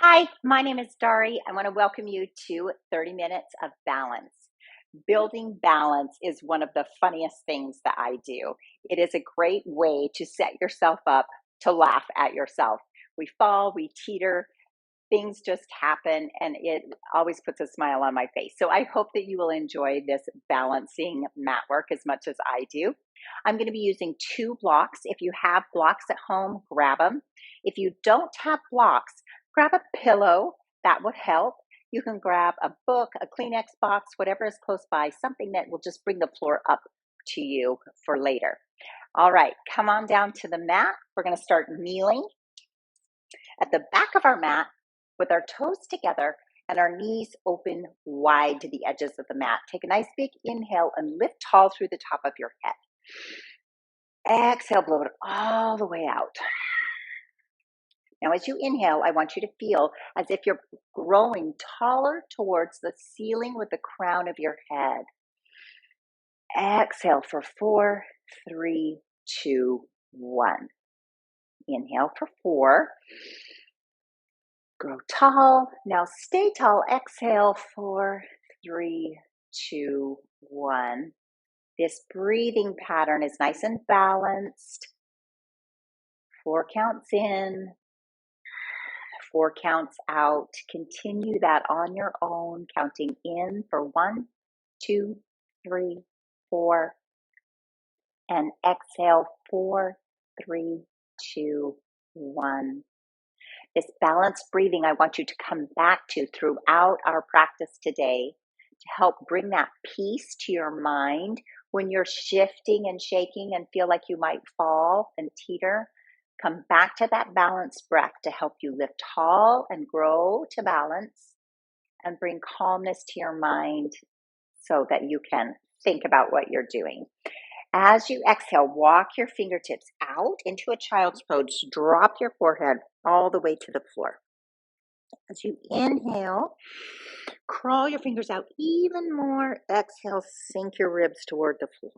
Hi, my name is Dari. I want to welcome you to 30 Minutes of Balance. Building balance is one of the funniest things that I do. It is a great way to set yourself up to laugh at yourself. We fall, we teeter, things just happen, and it always puts a smile on my face. So I hope that you will enjoy this balancing mat work as much as I do. I'm going to be using 2 blocks. If you have blocks at home, grab them. If you don't have blocks, grab a pillow. That would help. You can grab a book, a Kleenex box, whatever is close by, something that will just bring the floor up to you for later. All right, come on down to the mat. We're going to start kneeling at the back of our mat with our toes together and our knees open wide to the edges of the mat. Take a nice big inhale and lift tall through the top of your head. Exhale, blow it all the way out. Now, as you inhale, I want you to feel as if you're growing taller towards the ceiling with the crown of your head. Exhale for 4, 3, 2, 1. Inhale for 4. Grow tall. Now stay tall. Exhale, 4, 3, 2, 1. This breathing pattern is nice and balanced. 4 counts in, 4 counts out. Continue that on your own, counting in for 1, 2, 3, 4. And exhale, 4, 3, 2, 1. This balanced breathing I want you to come back to throughout our practice today to help bring that peace to your mind when you're shifting and shaking and feel like you might fall and teeter. Come back to that balanced breath to help you lift tall and grow to balance and bring calmness to your mind so that you can think about what you're doing. As you exhale, walk your fingertips out into a child's pose. Drop your forehead all the way to the floor. As you inhale, crawl your fingers out even more. Exhale, sink your ribs toward the floor.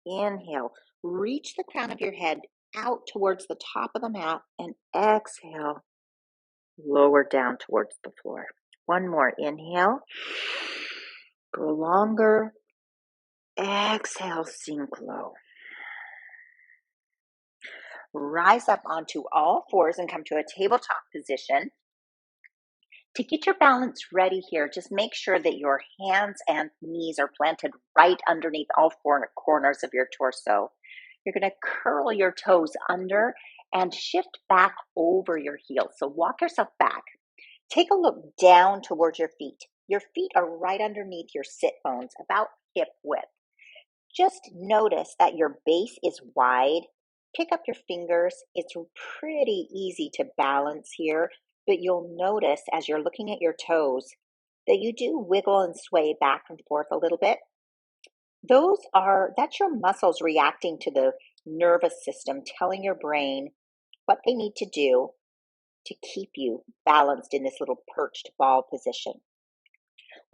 Inhale, reach the crown of your head out towards the top of the mat, and exhale, lower down towards the floor. One more. Inhale, go longer. Exhale, sink low. Rise up onto all fours and come to a tabletop position. To get your balance ready here, just make sure that your hands and knees are planted right underneath all 4 corners of your torso. You're going to curl your toes under and shift back over your heels. So walk yourself back. Take a look down towards your feet. Your feet are right underneath your sit bones, about hip width. Just notice that your base is wide. Pick up your fingers. It's pretty easy to balance here, but you'll notice as you're looking at your toes that you do wiggle and sway back and forth a little bit. That's your muscles reacting to the nervous system, telling your brain what they need to do to keep you balanced in this little perched ball position.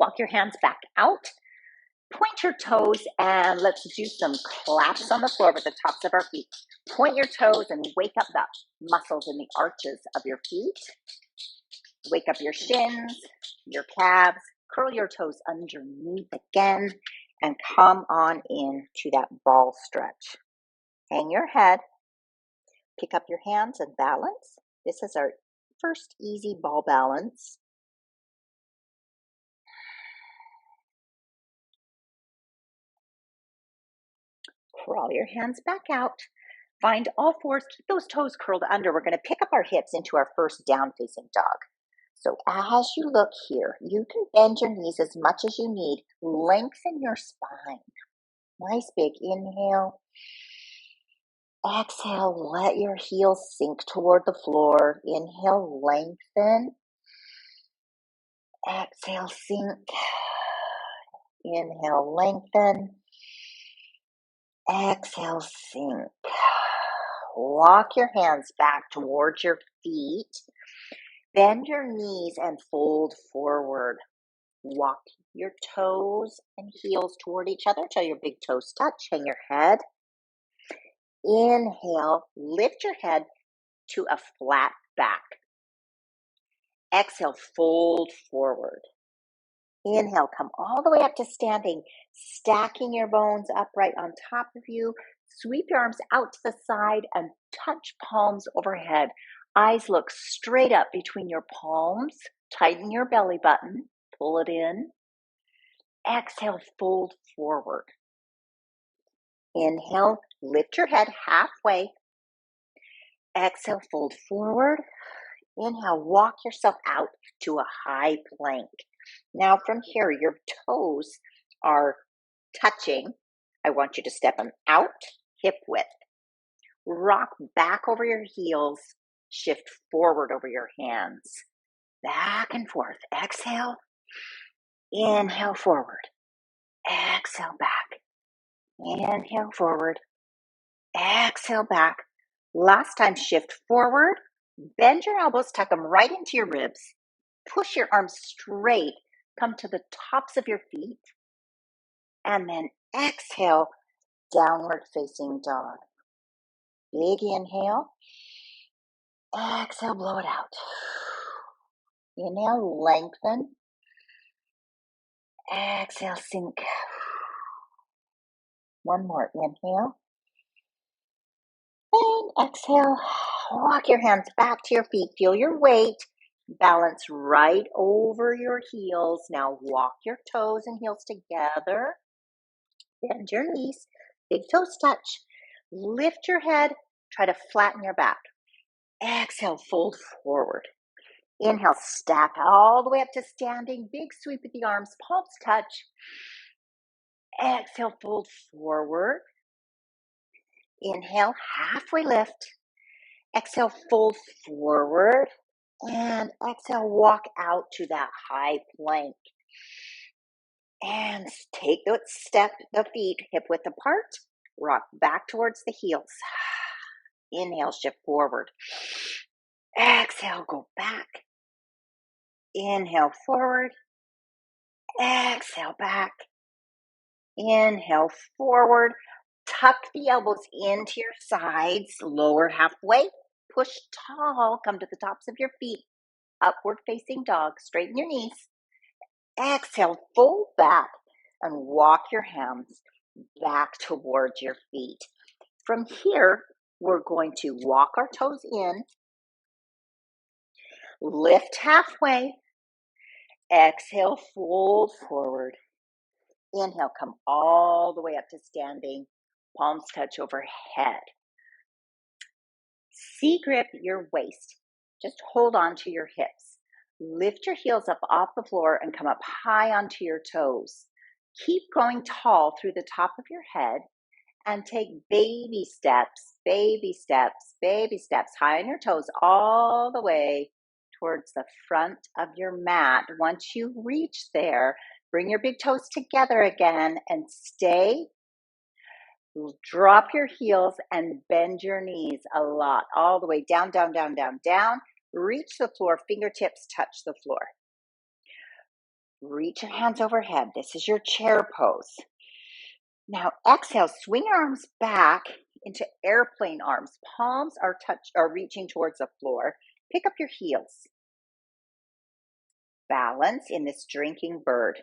Walk your hands back out. Point your toes and let's do some claps on the floor with the tops of our feet. Point your toes and wake up the muscles in the arches of your feet. Wake up your shins, your calves. Curl your toes underneath again and come on in to that ball stretch. Hang your head. Pick up your hands and balance. This is our first easy ball balance. Crawl your hands back out. Find all fours. Keep those toes curled under. We're going to pick up our hips into our first down-facing dog. So as you look here, you can bend your knees as much as you need. Lengthen your spine. Nice big inhale. Exhale, let your heels sink toward the floor. Inhale, lengthen. Exhale, sink. Inhale, lengthen. Exhale, sink. Walk your hands back towards your feet. Bend your knees and fold forward. Walk your toes and heels toward each other till your big toes touch. Hang your head. Inhale, lift your head to a flat back. Exhale, fold forward. Inhale, come all the way up to standing, stacking your bones upright on top of you. Sweep your arms out to the side and touch palms overhead. Eyes look straight up between your palms. Tighten your belly button. Pull it in. Exhale, fold forward. Inhale, lift your head halfway. Exhale, fold forward. Inhale, walk yourself out to a high plank. Now from here, your toes are touching. I want you to step them out, hip width. Rock back over your heels, shift forward over your hands. Back and forth. Exhale, inhale forward. Exhale back. Inhale forward. Exhale back. Last time, shift forward. Bend your elbows, tuck them right into your ribs. Push your arms straight. Come to the tops of your feet. And then exhale, downward facing dog. Big inhale. Exhale, blow it out. Inhale, lengthen. Exhale, sink. One more. Inhale. And exhale. Walk your hands back to your feet. Feel your weight. Balance right over your heels. Now walk your toes and heels together. Bend your knees. Big toes touch. Lift your head. Try to flatten your back. Exhale, fold forward. Inhale, stack all the way up to standing. Big sweep with the arms. Palms touch. Exhale, fold forward. Inhale, halfway lift. Exhale, fold forward. And exhale, walk out to that high plank. And take the feet hip width apart. Rock back towards the heels. Inhale, shift forward. Exhale, go back. Inhale, forward. Exhale, back. Inhale, forward. Tuck the elbows into your sides. Lower halfway. Push tall. Come to the tops of your feet. Upward facing dog. Straighten your knees. Exhale, fold back and walk your hands back towards your feet. From here, we're going to walk our toes in. Lift halfway. Exhale, fold forward. Inhale, come all the way up to standing. Palms touch overhead. C-grip your waist. Just hold on to your hips. Lift your heels up off the floor and come up high onto your toes. Keep going tall through the top of your head and take baby steps, high on your toes all the way towards the front of your mat. Once you reach there, bring your big toes together again and stay. Drop your heels and bend your knees a lot, all the way down, down, down, down, down. Reach the floor, fingertips touch the floor. Reach your hands overhead. This is your chair pose. Now exhale, swing your arms back into airplane arms. Palms are reaching towards the floor. Pick up your heels. Balance in this drinking bird.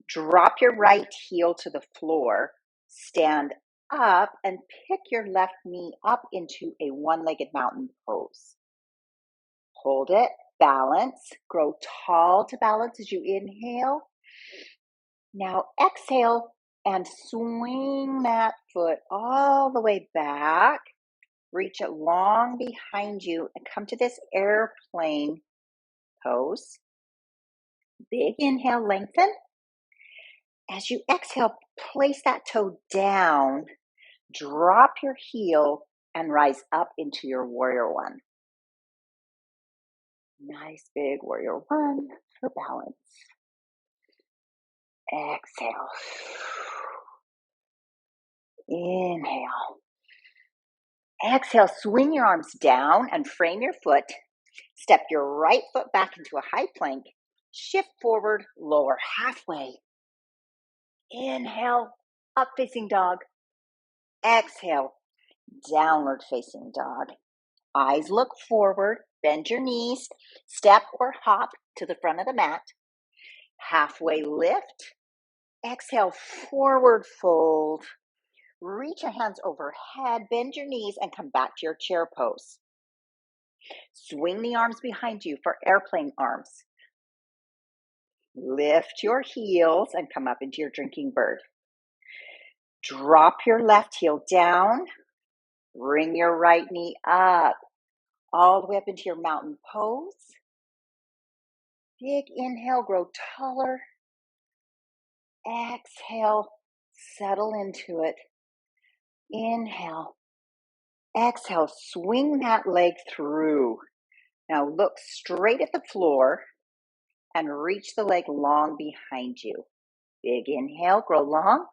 Drop your right heel to the floor. Stand up and pick your left knee up into a one-legged mountain pose. Hold it, balance, grow tall to balance as you inhale. Now exhale and swing that foot all the way back. Reach it long behind you and come to this airplane pose. Big inhale, lengthen. As you exhale, place that toe down, drop your heel, and rise up into your warrior one. Nice big warrior one for balance. Exhale. Inhale. Exhale, swing your arms down and frame your foot. Step your right foot back into a high plank. Shift forward, lower halfway. Inhale, up facing dog. Exhale, downward facing dog. Eyes look forward, bend your knees, step or hop to the front of the mat. Halfway lift, exhale, forward fold. Reach your hands overhead, bend your knees, and come back to your chair pose. Swing the arms behind you for airplane arms. Lift your heels and come up into your drinking bird. Drop your left heel down. Bring your right knee up, all the way up into your mountain pose. Big inhale, grow taller. Exhale, settle into it. Inhale. Exhale, swing that leg through. Now look straight at the floor and reach the leg long behind you. Big inhale, grow long.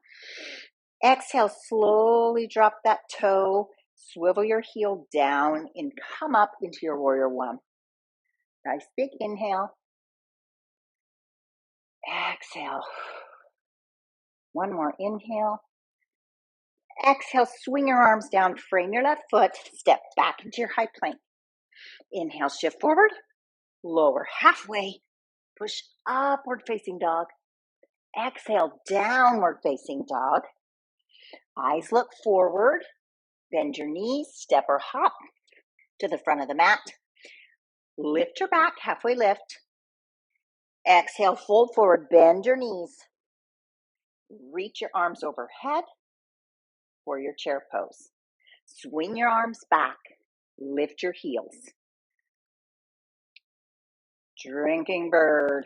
Exhale, slowly drop that toe. Swivel your heel down and come up into your warrior one. Nice big inhale. Exhale. One more inhale. Exhale, swing your arms down, frame your left foot, step back into your high plank. Inhale, shift forward, lower halfway, push upward facing dog. Exhale, downward facing dog. Eyes look forward, bend your knees, step or hop to the front of the mat. Lift your back, halfway lift. Exhale, fold forward, bend your knees. Reach your arms overhead for your chair pose. Swing your arms back, lift your heels. Drinking bird.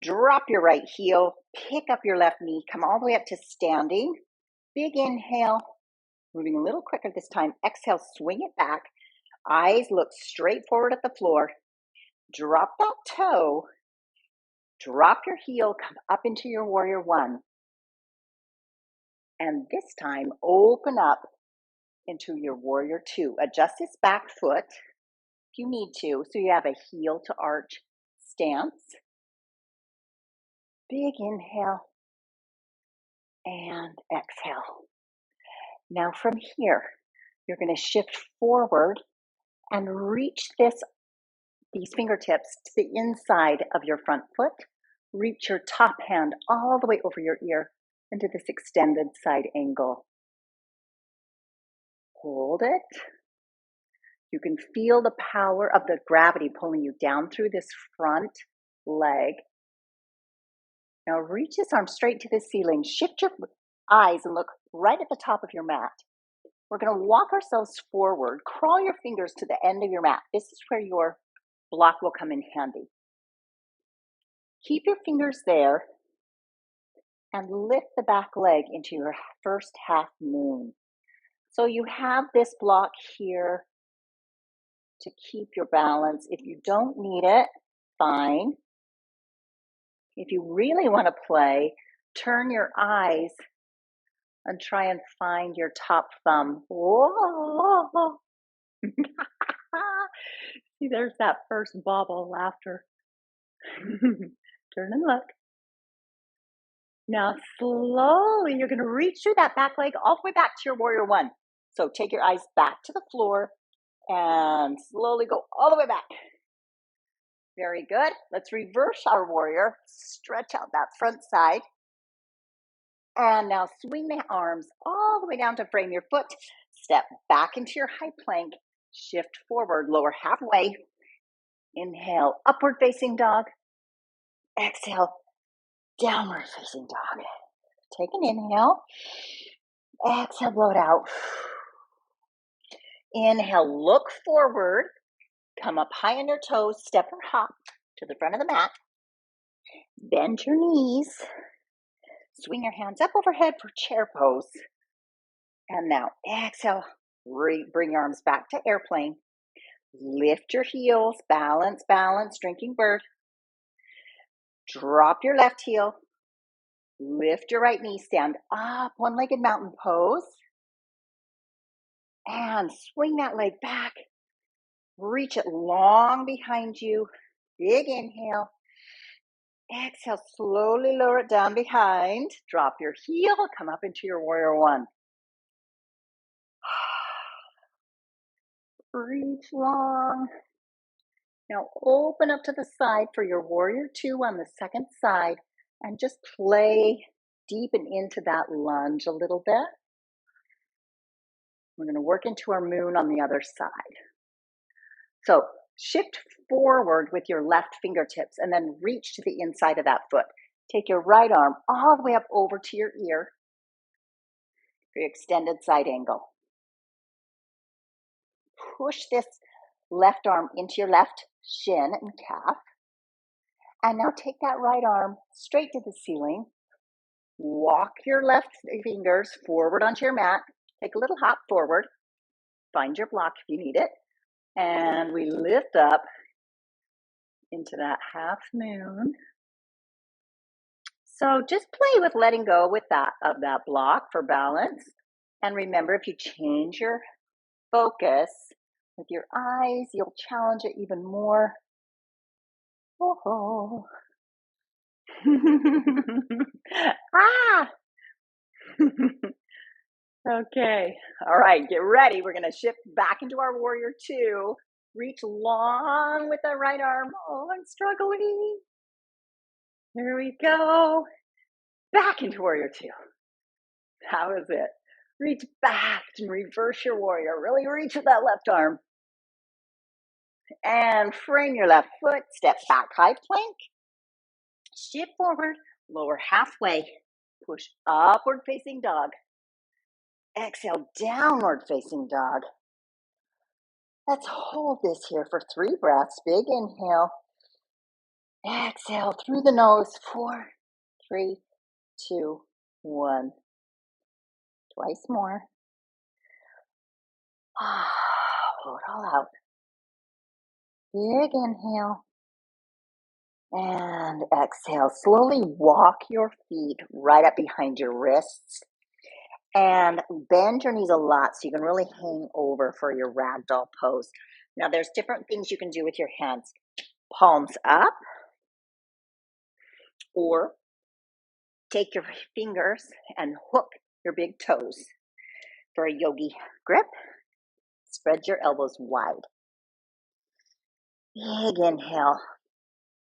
Drop your right heel, pick up your left knee, come all the way up to standing. Big inhale, moving a little quicker this time. Exhale, swing it back. Eyes look straight forward at the floor. Drop that toe. Drop your heel, come up into your warrior one. And this time, open up into your warrior two. Adjust this back foot if you need to, so you have a heel to arch stance. Big inhale and exhale. Now from here, you're going to shift forward and reach these fingertips to the inside of your front foot. Reach your top hand all the way over your ear into this extended side angle. Hold it. You can feel the power of the gravity pulling you down through this front leg. Now reach this arm straight to the ceiling. Shift your eyes and look right at the top of your mat. We're going to walk ourselves forward. Crawl your fingers to the end of your mat. This is where your block will come in handy. Keep your fingers there and lift the back leg into your first half moon. So you have this block here to keep your balance. If you don't need it, fine. If you really want to play, turn your eyes and try and find your top thumb. Whoa! See, there's that first bobble laughter. Turn and look. Now slowly, you're going to reach through that back leg all the way back to your warrior one. So take your eyes back to the floor and slowly go all the way back. Very good. Let's reverse our warrior. Stretch out that front side. And now swing the arms all the way down to frame your foot. Step back into your high plank. Shift forward, lower halfway. Inhale, upward facing dog. Exhale, downward facing dog. Take an inhale. Exhale, blow it out. Inhale, look forward. Come up high on your toes. Step or hop to the front of the mat. Bend your knees. Swing your hands up overhead for chair pose. And now exhale. Bring your arms back to airplane. Lift your heels. Balance, balance. Drinking bird. Drop your left heel. Lift your right knee. Stand up. One-legged mountain pose. And swing that leg back. Reach it long behind you. Big inhale. Exhale, slowly lower it down behind. Drop your heel, come up into your warrior one. Reach long. Now open up to the side for your warrior two on the second side and just play deepen into that lunge a little bit. We're going to work into our moon on the other side. So shift forward with your left fingertips and then reach to the inside of that foot. Take your right arm all the way up over to your ear for your extended side angle. Push this left arm into your left shin and calf. And now take that right arm straight to the ceiling. Walk your left fingers forward onto your mat. Take a little hop forward. Find your block if you need it. And we lift up into that half moon. So just play with letting go with that of that block for balance. And remember, if you change your focus with your eyes, you'll challenge it even more. Oh. Ah. Okay. All right, get ready. We're going to shift back into our warrior two. Reach long with the right arm. Oh, I'm struggling. Here we go. Back into warrior two. How is it? Reach back and reverse your warrior. Really reach with that left arm. And frame your left foot. Step back, high plank. Shift forward, lower halfway. Push upward facing dog. Exhale, downward facing dog. Let's hold this here for 3 breaths. Big inhale. Exhale through the nose. 4, 3, 2, 1. Twice more. Pull it all out. Big inhale. And exhale. Slowly walk your feet right up behind your wrists. And bend your knees a lot so you can really hang over for your ragdoll pose. Now there's different things you can do with your hands. Palms up. Or take your fingers and hook your big toes for a yogi grip. Spread your elbows wide. Big inhale.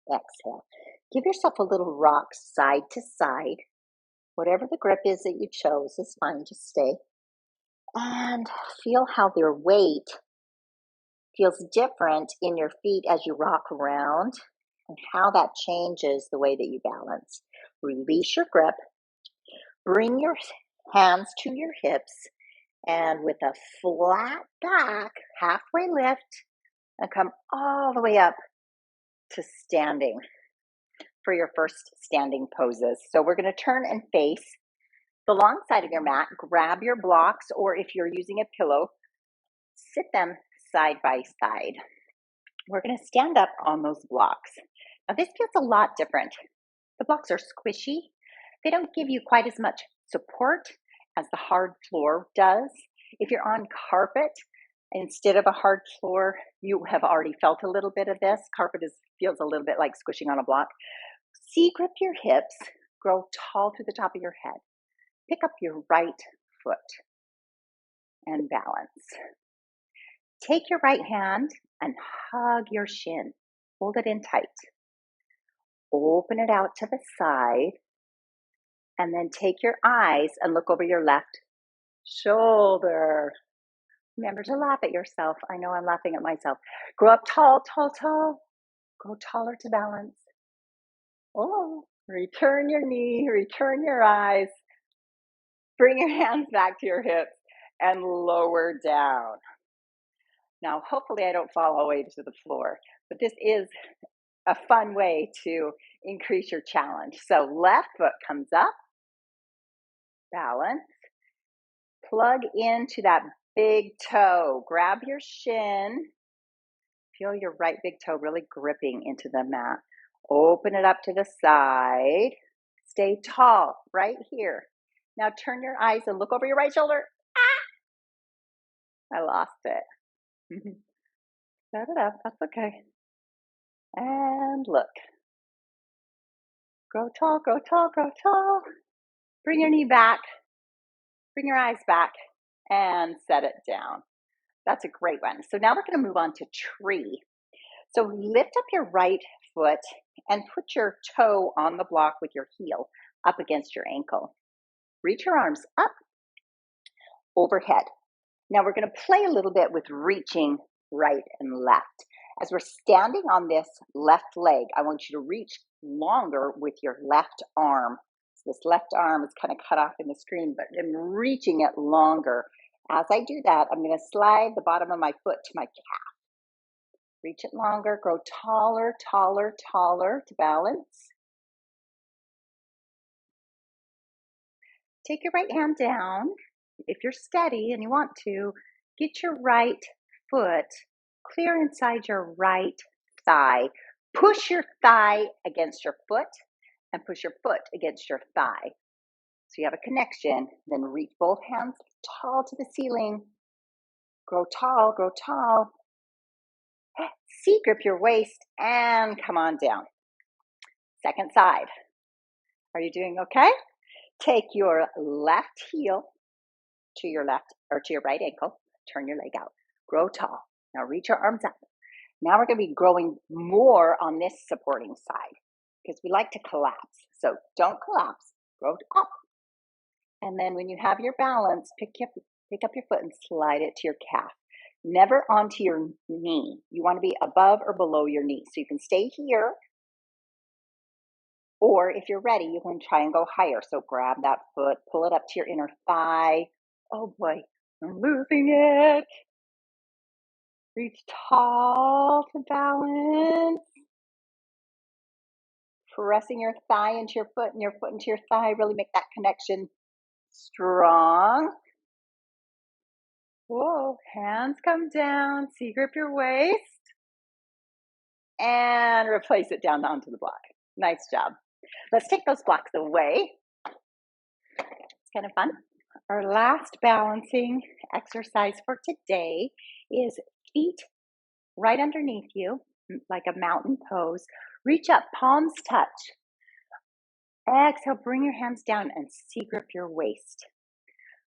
Exhale. Give yourself a little rock side to side. Whatever the grip is that you chose is fine. Just stay. And feel how their weight feels different in your feet as you rock around and how that changes the way that you balance. Release your grip. Bring your hands to your hips. And with a flat back, halfway lift, and come all the way up to standing for your first standing poses. So we're going to turn and face the long side of your mat. Grab your blocks, or if you're using a pillow, sit them side by side. We're going to stand up on those blocks. Now this feels a lot different. The blocks are squishy. They don't give you quite as much support as the hard floor does. If you're on carpet instead of a hard floor, you have already felt a little bit of this. Carpet feels a little bit like squishing on a block. C-grip your hips, grow tall through the top of your head. Pick up your right foot and balance. Take your right hand and hug your shin. Hold it in tight. Open it out to the side. And then take your eyes and look over your left shoulder. Remember to laugh at yourself. I know I'm laughing at myself. Grow up tall, tall, tall. Grow taller to balance. Oh, return your knee, return your eyes. Bring your hands back to your hips and lower down. Now, hopefully I don't fall all the way to the floor, but this is a fun way to increase your challenge. So left foot comes up, balance, plug into that big toe, grab your shin, feel your right big toe really gripping into the mat. Open it up to the side, stay tall right here. Now turn your eyes and look over your right shoulder. I lost it. Set it up, that's okay. And look. Grow tall, grow tall, grow tall. Bring your knee back. Bring your eyes back and set it down. That's a great one. So now we're going to move on to tree. So lift up your right foot and put your toe on the block with your heel up against your ankle. Reach your arms up overhead. Now we're going to play a little bit with reaching right and left. As we're standing on this left leg, I want you to reach longer with your left arm. So this left arm is kind of cut off in the screen, but I'm reaching it longer. As I do that, I'm going to slide the bottom of my foot to my calf. Reach it longer, grow taller, taller, taller to balance. Take your right hand down. If you're steady and you want to, get your right foot clear inside your right thigh. Push your thigh against your foot and push your foot against your thigh. So you have a connection. Then reach both hands tall to the ceiling. Grow tall, grow tall. C-grip your waist and come on down. Second side. Are you doing okay? Take your left heel to your left or to your right ankle. Turn your leg out. Grow tall. Now reach your arms up. Now we're going to be growing more on this supporting side because we like to collapse. So don't collapse. Grow up. And then when you have your balance, pick up your foot and slide it to your calf. Never onto your knee. You want to be above or below your knee. So you can stay here. Or if you're ready, you can try and go higher. So grab that foot, pull it up to your inner thigh. Oh boy, I'm losing it. Reach tall to balance. Pressing your thigh into your foot and your foot into your thigh. Really make that connection strong. Whoa, hands come down. C-grip your waist. And replace it down onto the block. Nice job. Let's take those blocks away. It's kind of fun. Our last balancing exercise for today is feet right underneath you, like a mountain pose. Reach up, palms touch. Exhale, bring your hands down and C-grip your waist.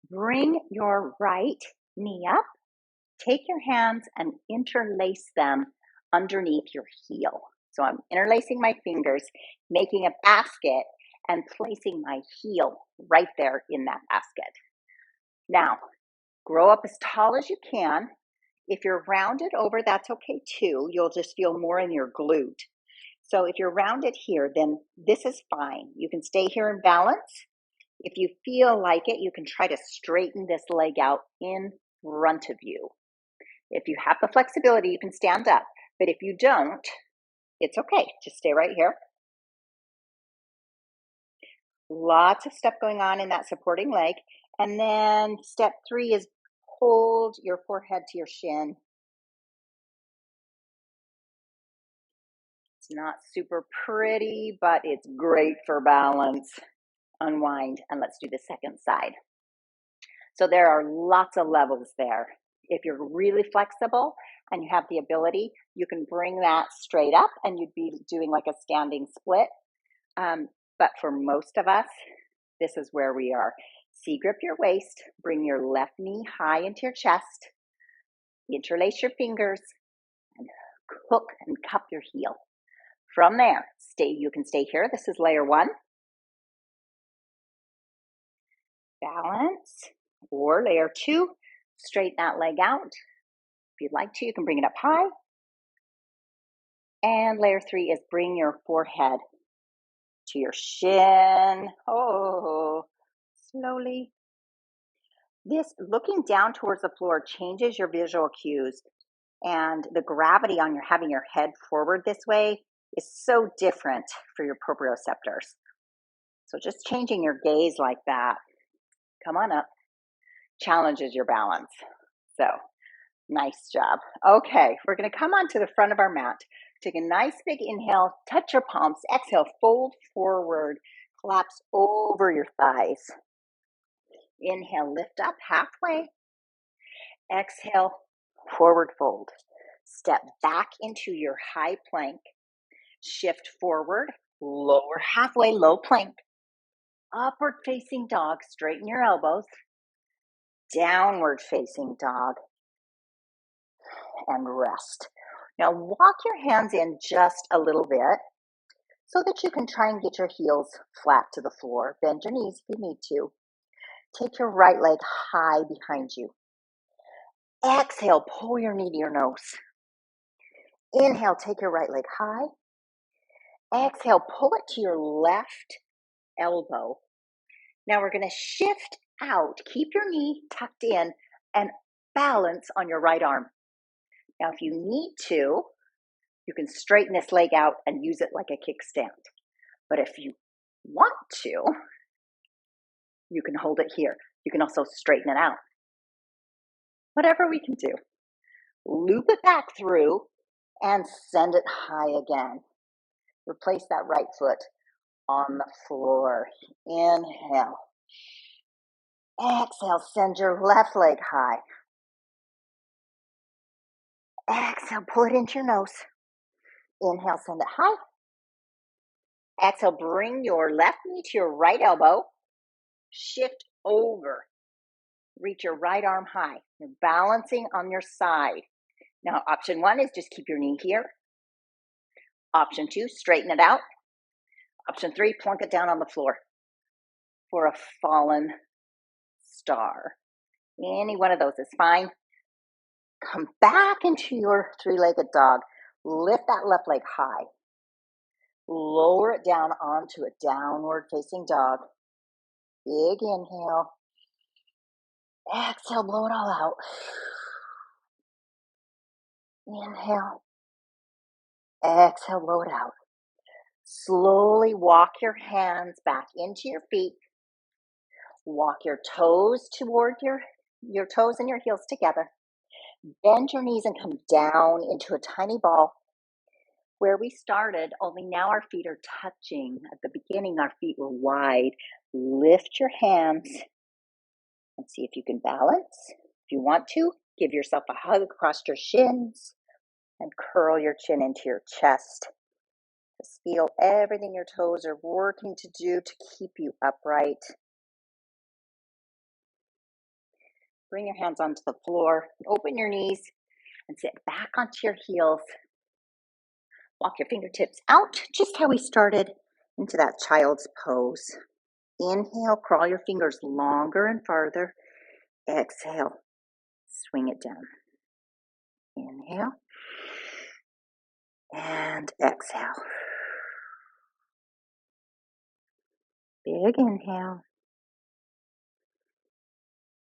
Bring your right knee up. Take your hands and interlace them underneath your heel. So I'm interlacing my fingers, making a basket, and placing my heel right there in that basket. Now, grow up as tall as you can. If you're rounded over, that's okay too. You'll just feel more in your glute. So if you're rounded here, then this is fine. You can stay here in balance. If you feel like it, you can try to straighten this leg out in front of you. If you have the flexibility, you can stand up. But if you don't, it's okay. Just stay right here. Lots of stuff going on in that supporting leg. And then step 3 is hold your forehead to your shin. It's not super pretty, but it's great for balance. Unwind, and let's do the second side. So there are lots of levels there. If you're really flexible and you have the ability, you can bring that straight up and you'd be doing like a standing split. But for most of us, this is where we are. C-grip your waist, bring your left knee high into your chest, interlace your fingers, and hook and cup your heel. From there, you can stay here. This is layer 1. Balance. Or layer 2, straighten that leg out. If you'd like to, you can bring it up high. And layer 3 is bring your forehead to your shin. Oh, slowly. This looking down towards the floor changes your visual cues, and the gravity on your having your head forward this way is so different for your proprioceptors. So just changing your gaze like that, come on up, challenges your balance. So nice job. Okay, we're going to come onto the front of our mat. Take a nice big inhale, touch your palms, exhale, fold forward, collapse over your thighs. Inhale, lift up halfway. Exhale, forward fold. Step back into your high plank. Shift forward, lower halfway, low plank. Upward facing dog, straighten your elbows. Downward facing dog. and rest. Now walk your hands in just a little bit so that you can try and get your heels flat to the floor. Bend your knees if you need to. Take your right leg high behind you. Exhale, pull your knee to your nose. Inhale, take your right leg high. Exhale, pull it to your left elbow. Now we're going to shift out. Keep your knee tucked in and balance on your right arm. Now, if you need to, you can straighten this leg out and use it like a kickstand. But if you want to, you can hold it here. You can also straighten it out. Whatever we can do. Loop it back through and send it high again. Replace that right foot on the floor. Inhale. Exhale, send your left leg high. Exhale, pull it into your nose. Inhale, send it high. Exhale, bring your left knee to your right elbow. Shift over. Reach your right arm high. You're balancing on your side. Now, option 1 is just keep your knee here. Option 2, straighten it out. Option 3, plunk it down on the floor for a fallen star. Any one of those is fine. Come back into your three-legged dog. Lift that left leg high. Lower it down onto a downward facing dog. Big inhale. Exhale, blow it all out. Inhale. Exhale, blow it out. Slowly walk your hands back into your feet. Walk your toes toward your toes and your heels together. Bend your knees and come down into a tiny ball where we started, only now our feet are touching. At the beginning, our feet were wide. Lift your hands and see if you can balance. If you want to, give yourself a hug across your shins and curl your chin into your chest. Just feel everything your toes are working to do to keep you upright. Bring your hands onto the floor, open your knees, and sit back onto your heels. Walk your fingertips out, just how we started, into that child's pose. Inhale, crawl your fingers longer and farther. Exhale, swing it down. Inhale, and exhale. Big inhale,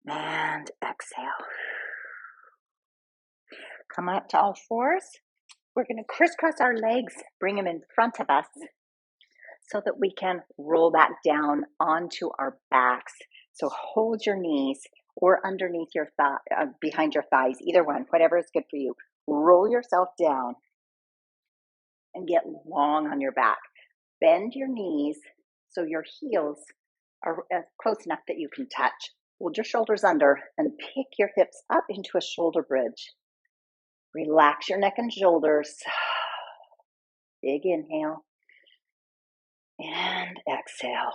and exhale. Come up to all fours. We're going to crisscross our legs, bring them in front of us so that we can roll back down onto our backs. So hold your knees or underneath your behind your thighs, either one, whatever is good for you. Roll yourself down and get long on your back. Bend your knees so your heels are close enough that you can touch. Hold your shoulders under and pick your hips up into a shoulder bridge. Relax your neck and shoulders. Big inhale. And exhale.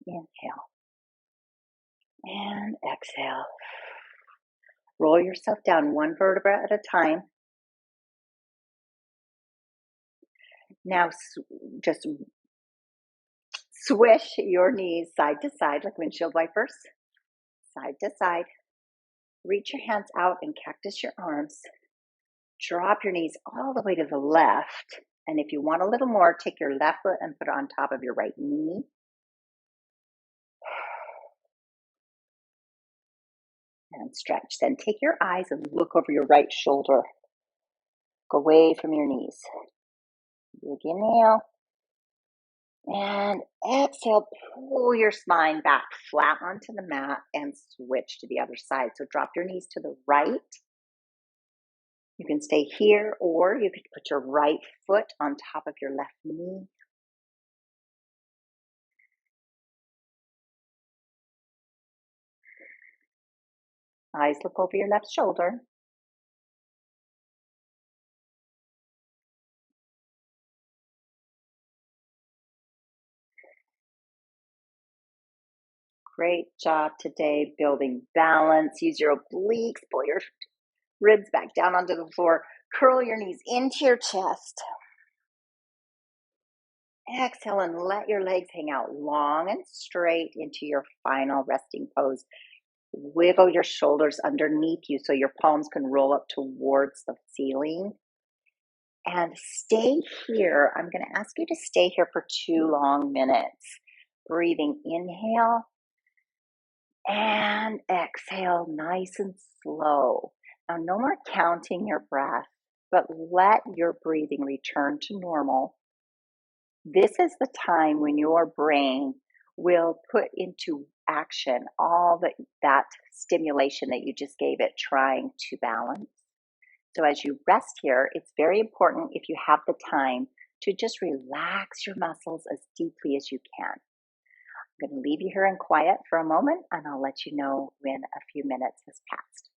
Inhale. And exhale. Roll yourself down one vertebra at a time. Now just swish your knees side to side like windshield wipers. Side to side. Reach your hands out and cactus your arms. Drop your knees all the way to the left. And if you want a little more, take your left foot and put it on top of your right knee. And stretch. Then take your eyes and look over your right shoulder. Go away from your knees. Big inhale. And exhale, pull your spine back flat onto the mat and switch to the other side. So drop your knees to the right. You can stay here, or you could put your right foot on top of your left knee. Eyes look over your left shoulder. Great job today building balance. Use your obliques, pull your ribs back down onto the floor. Curl your knees into your chest. Exhale and let your legs hang out long and straight into your final resting pose. Wiggle your shoulders underneath you so your palms can roll up towards the ceiling. And stay here. I'm going to ask you to stay here for 2 long minutes. Breathing, inhale and exhale, nice and slow. Now, no more counting your breath, but let your breathing return to normal. This is the time when your brain will put into action all that stimulation that you just gave it trying to balance. So as you rest here, it's very important, if you have the time, to just relax your muscles as deeply as you can. I'm going to leave you here in quiet for a moment, and I'll let you know when a few minutes has passed.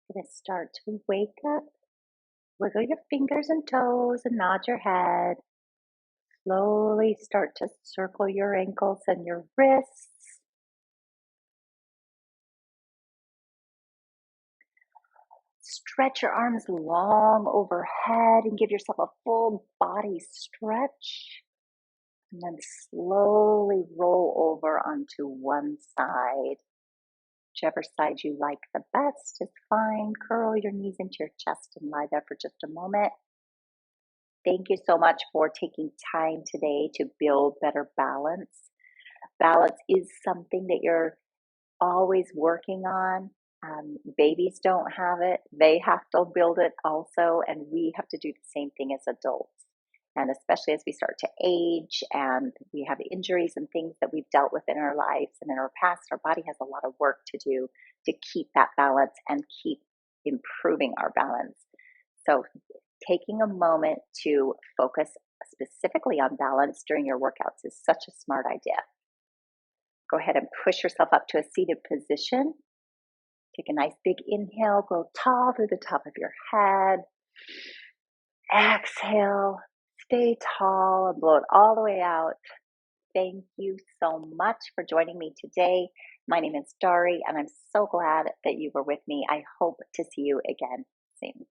You're going to start to wake up. Wiggle your fingers and toes and nod your head. Slowly start to circle your ankles and your wrists. Stretch your arms long overhead and give yourself a full body stretch. And then slowly roll over onto one side. Whichever side you like the best is fine. Curl your knees into your chest and lie there for just a moment. Thank you so much for taking time today to build better balance. Balance is something that you're always working on. Babies don't have it. They have to build it also, and we have to do the same thing as adults. And especially as we start to age and we have injuries and things that we've dealt with in our lives and in our past, our body has a lot of work to do to keep that balance and keep improving our balance. So taking a moment to focus specifically on balance during your workouts is such a smart idea. Go ahead and push yourself up to a seated position. Take a nice big inhale, grow tall through the top of your head. Exhale, stay tall and blow it all the way out. Thank you so much for joining me today. My name is Dari, and I'm so glad that you were with me. I hope to see you again soon.